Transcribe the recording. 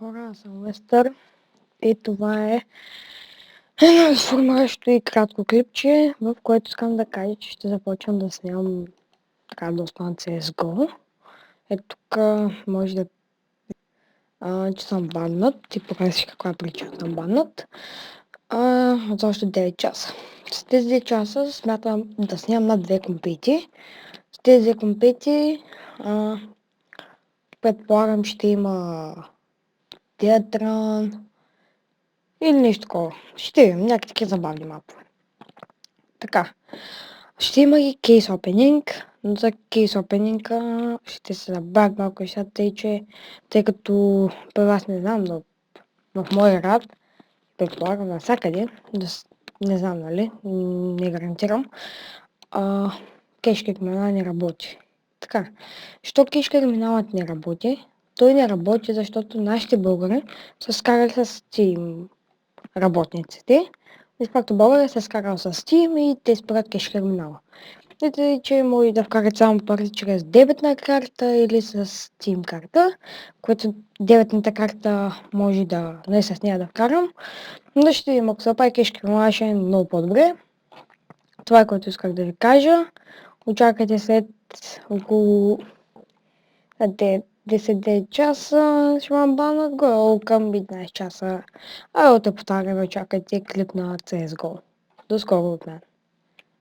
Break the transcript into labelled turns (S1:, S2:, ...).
S1: хора, аз съм Лестър и това е едно информиращо и кратко клипче, в което искам да кажа, че ще започвам да снимам така доста на CSGO. Ето тук може да че съм баннат и покажа каква е причина съм баннат. За още 9 часа. С тези 9 часа смятам да снимам на 2 компити. С тези компити предполагам ще има театран или нещо такова. Ще имам някакви такива забавни мапове. Така. Ще има и кейс опенинг, но за кейс опенинга ще се забавят малко нещата, тъй като при вас не знам, но в моя град, предполагам навсякъде, не знам, нали, не гарантирам, кеш криминал не работи. Така, що кеш криминалът не работи? Той не работи, защото нашите българи са скарали с Steam работниците. И пакто България се скарал с Steam и те спират кеш криминала. И че може да вкарат само пари чрез дебетна карта или с Steam карта, което дебетната карта може да не с нея да вкарам. Но ще видим, ако се прави кеш криминала, ще е много по-добре. Това е което исках да ви кажа. Очаквайте след около 10 часа ще вам банат горе към 15 часа. А от повтаряме, очаквайте клип на CSGO. До скоро от мен.